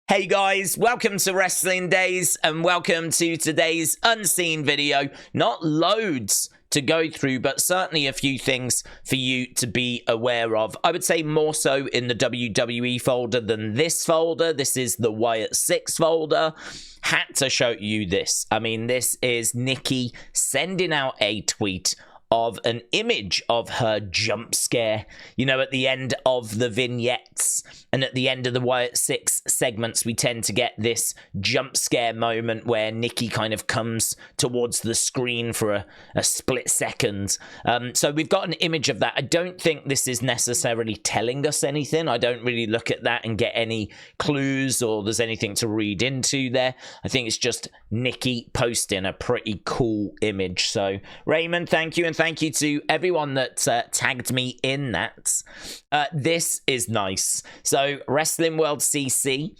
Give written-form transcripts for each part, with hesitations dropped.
Hey guys, welcome to Wrestling Daze and welcome to today's unseen video. Not loads to go through, but certainly a few things for you to be aware of. I would say more so in the WWE folder than this folder. This is the Wyatt 6 folder. Had to show you this. I mean, this is Nikki sending out a tweet of an image of her jump scare, you know, at the end of the vignettes and at the end of the Wyatt 6 segments, we tend to get this jump scare moment where Nikki kind of comes towards the screen for a split second. So we've got an image of that. I don't think this is necessarily telling us anything. I don't really look at that and get any clues or there's anything to read into there. I think it's just Nikki posting a pretty cool image. So Raymond, thank you, and thank you to everyone that tagged me in that. This is nice. So Wrestling World CC.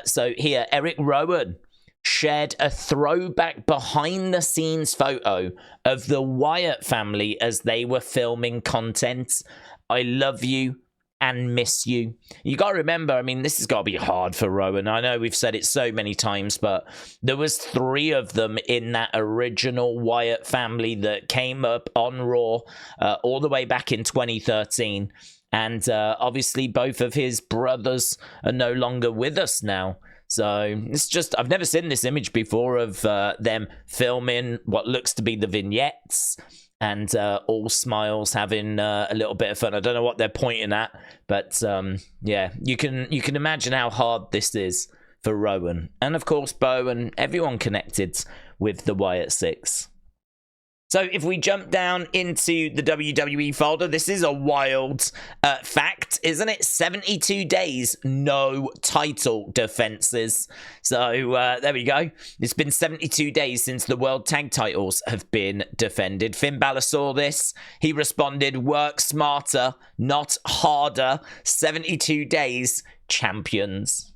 So here, Eric Rowan shared a throwback behind-the-scenes photo of the Wyatt family as they were filming content. I love you and miss you. You got to remember, I mean, this has got to be hard for Rowan. I know we've said it so many times, but there was 3 of them in that original Wyatt family that came up on Raw all the way back in 2013. And obviously both of his brothers are no longer with us now. So it's just, I've never seen this image before of them filming what looks to be the vignettes. And all smiles, having a little bit of fun. I don't know what they're pointing at, but yeah, you can imagine how hard this is for Rowan, and of course Bo and everyone connected with the Wyatt 6. So if we jump down into the WWE folder, this is a wild fact, isn't it? 72 days, no title defenses. So there we go. It's been 72 days since the World Tag Titles have been defended. Finn Balor saw this. He responded, work smarter, not harder. 72 days, champions.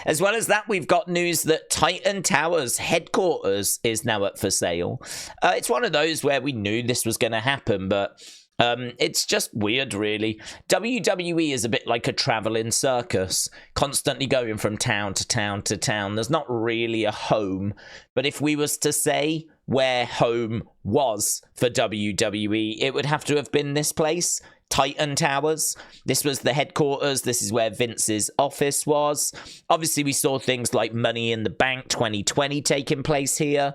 As well as that, we've got news that Titan Towers headquarters is now up for sale. It's one of those where we knew this was going to happen, but it's just weird, really. WWE is a bit like a traveling circus, constantly going from town to town to town. There's not really a home, but if we was to say where home was for WWE, it would have to have been this place. Titan Towers. This was the headquarters. This is where Vince's office was. Obviously, we saw things like Money in the Bank 2020 taking place here.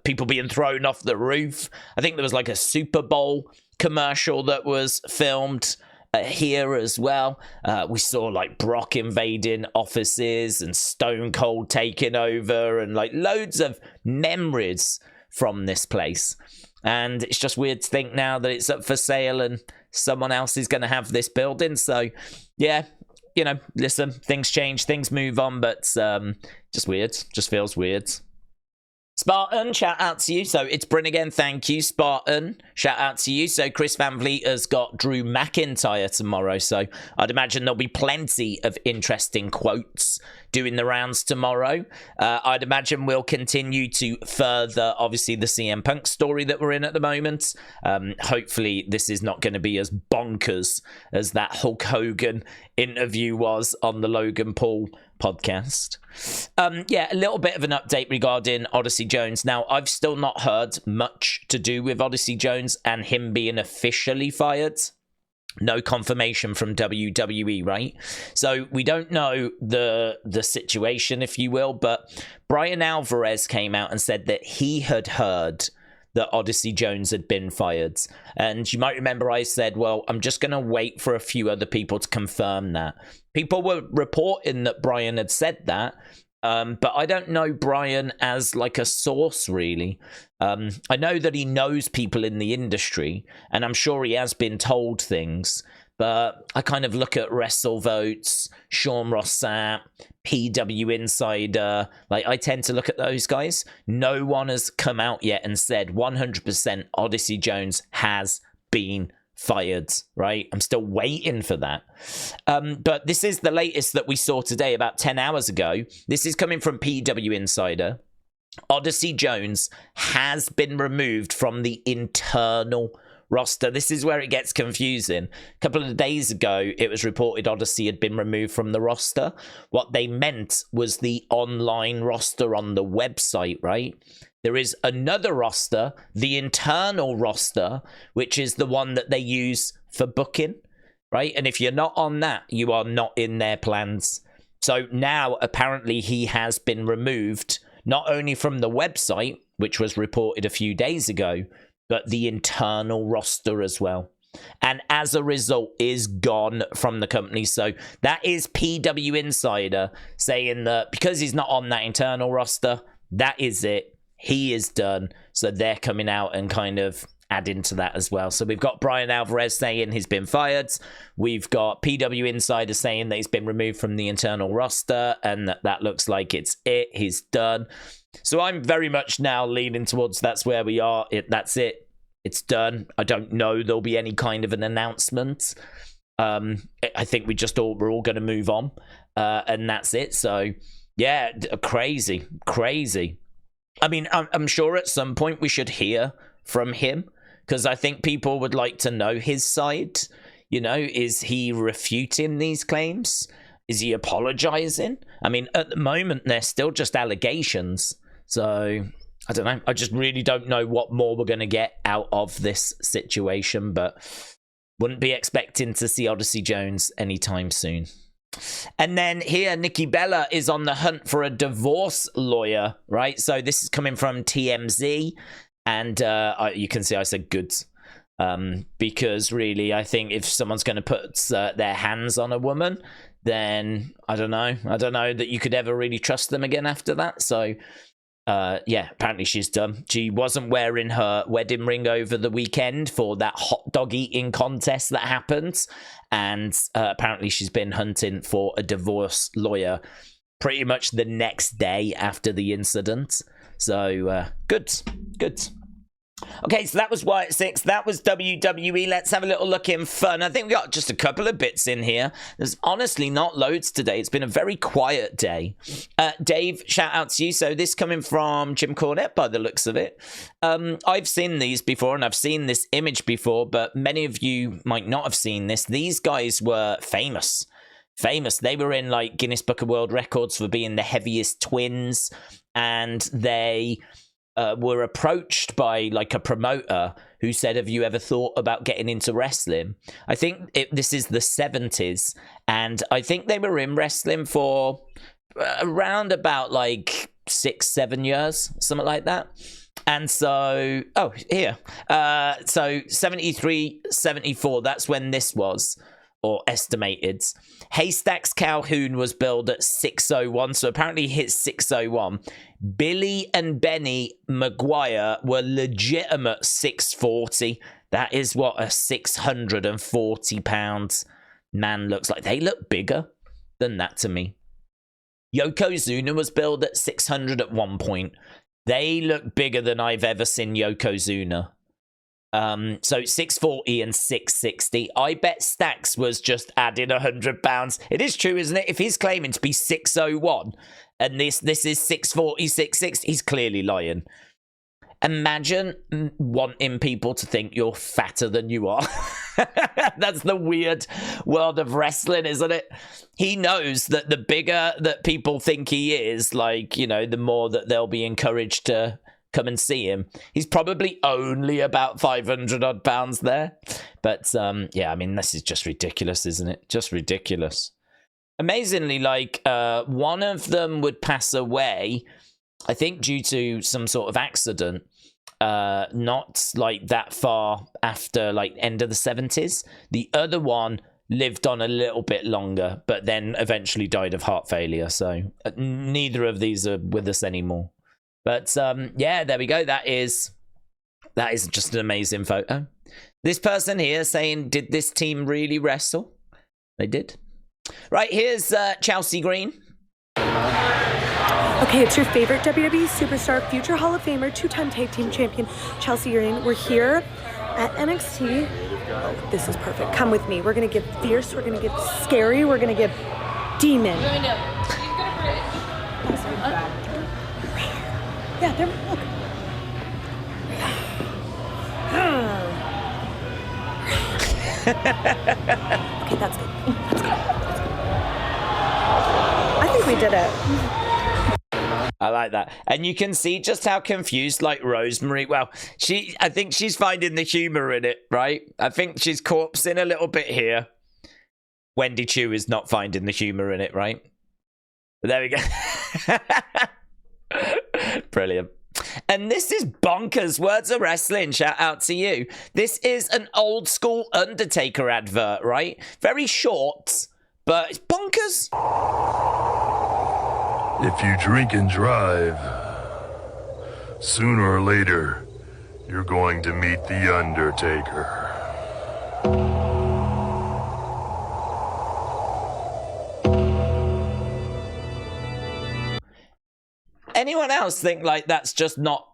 People being thrown off the roof. I think there was like a Super Bowl commercial that was filmed here as well. We saw like Brock invading offices and Stone Cold taking over and like loads of memories from this place. And it's just weird to think now that it's up for sale and someone else is going to have this building. So, yeah, you know, listen, things change, things move on, but just weird. Just feels weird. Spartan, shout out to you. So it's Bryn again. Thank you, Spartan. Shout out to you. So Chris Van Vliet has got Drew McIntyre tomorrow. So I'd imagine there'll be plenty of interesting quotes doing the rounds tomorrow. I'd imagine we'll continue to further, obviously, the CM Punk story that we're in at the moment. Hopefully, this is not going to be as bonkers as that Hulk Hogan interview was on the Logan Paul podcast. Yeah, a little bit of an update regarding Odyssey Jones. Now, I've still not heard much to do with Odyssey Jones and him being officially fired. No confirmation from WWE, right? So we don't know the situation, if you will, but Brian Alvarez came out and said that he had heard that Odyssey Jones had been fired. And you might remember I said, well, I'm just going to wait for a few other people to confirm that. People were reporting that Brian had said that, but I don't know Brian as like a source, really. I know that he knows people in the industry, and I'm sure he has been told things, but I kind of look at WrestleVotes, Sean Rossap, PW Insider, like I tend to look at those guys. No one has come out yet and said 100% Odyssey Jones has been fired, right? I'm still waiting for that. But this is the latest that we saw today, about 10 hours ago. This is coming from PW Insider. Odyssey Jones has been removed from the internal roster. This is where it gets confusing. A couple of days ago, it was reported Odyssey had been removed from the roster. What they meant was the online roster on the website, right? There is another roster, the internal roster, which is the one that they use for booking, right? And if you're not on that, you are not in their plans. So now, apparently, he has been removed, not only from the website, which was reported a few days ago, but the internal roster as well. And as a result, is gone from the company. So that is PW Insider saying that because he's not on that internal roster, that is it. He is done. So they're coming out and kind of adding to that as well. So we've got Brian Alvarez saying he's been fired. We've got PW Insider saying that he's been removed from the internal roster and that looks like it's it. He's done. So I'm very much now leaning towards that's where we are. That's it. It's done. I don't know there'll be any kind of an announcement. I think we're all going to move on. And that's it. So, yeah, crazy. I mean, I'm sure at some point we should hear from him because I think people would like to know his side. You know, is he refuting these claims? Is he apologizing? I mean, at the moment, they're still just allegations. So, I don't know. I just really don't know what more we're going to get out of this situation, but wouldn't be expecting to see Odyssey Jones anytime soon. And then here, Nikki Bella is on the hunt for a divorce lawyer, right? So this is coming from TMZ, and you can see I said goods. Because really, I think if someone's going to put their hands on a woman, then I don't know that you could ever really trust them again after that. So, yeah, apparently she's done. She wasn't wearing her wedding ring over the weekend for that hot dog eating contest that happened. And apparently she's been hunting for a divorce lawyer pretty much the next day after the incident. So, good. Okay, so that was Wyatt 6. That was WWE. Let's have a little look in fun. I think we got just a couple of bits in here. There's honestly not loads today. It's been a very quiet day. Dave, shout out to you. So this coming from Jim Cornette by the looks of it. I've seen these before and I've seen this image before, but many of you might not have seen this. These guys were famous. They were in like Guinness Book of World Records for being the heaviest twins, and they were approached by like a promoter who said, have you ever thought about getting into wrestling? I think this is the 70s, and I think they were in wrestling for around about like 6-7 years, something like that. And so, so 73, 74, that's when this was, or estimated. Haystacks Calhoun was billed at 601, so apparently hit 601. Billy and Benny McGuire were legitimate 640. That is what a 640 pound man looks like. They look bigger than that to me. Yokozuna was billed at 600 at one point. They look bigger than I've ever seen Yokozuna. So 640 and 660. I bet Stacks was just adding 100 pounds. It is true, isn't it? If he's claiming to be 601 and this is 640, 660, he's clearly lying. Imagine wanting people to think you're fatter than you are. That's the weird world of wrestling, isn't it? He knows that the bigger that people think he is, like, you know, the more that they'll be encouraged to come and see him. He's probably only about 500 odd pounds there. But yeah, I mean, this is just ridiculous, isn't it? Just ridiculous. Amazingly, like one of them would pass away, I think due to some sort of accident, not like that far after like end of the 70s. The other one lived on a little bit longer, but then eventually died of heart failure. So neither of these are with us anymore. But yeah, there we go. That is just an amazing photo. This person here saying, did this team really wrestle? They did. Right, here's Chelsea Green. Okay, it's your favorite WWE superstar, future Hall of Famer, two-time tag team champion, Chelsea Green. We're here at NXT. Oh, this is perfect. Come with me. We're going to give fierce, we're going to give scary, we're going to give demon. Yeah, there, look. Okay, that's good. That's good. I think we did it. I like that. And you can see just how confused, like, Rosemary, well, I think she's finding the humor in it, right? I think she's corpsing a little bit here. Wendy Choo is not finding the humor in it, right? But there we go. Brilliant. And this is bonkers. Words of Wrestling, shout out to you. This is an old school Undertaker advert, right? Very short, but it's bonkers. If you drink and drive, sooner or later, you're going to meet the Undertaker. Anyone else think like that's just not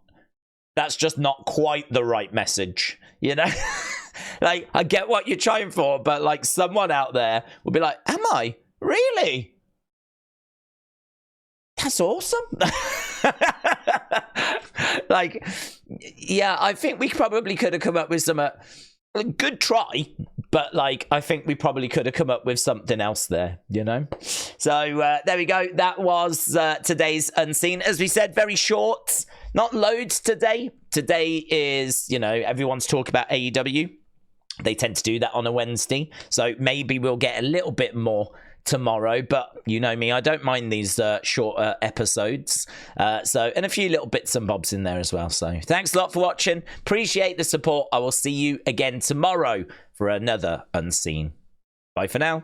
quite the right message, you know? Like, I get what you're trying for, but like someone out there will be like, am I? Really? That's awesome. Like, yeah, I think we probably could have come up with some good try, but like I think we probably could have come up with something else there, you know. So there we go. That was today's Unseen. As we said, very short, not loads today. Today is, you know, everyone's talking about AEW. They tend to do that on a Wednesday, so maybe we'll get a little bit more tomorrow, but you know me, I don't mind these shorter episodes, and a few little bits and bobs in there as well. So thanks a lot for watching, appreciate the support. I will see you again tomorrow for another Unseen. Bye for now.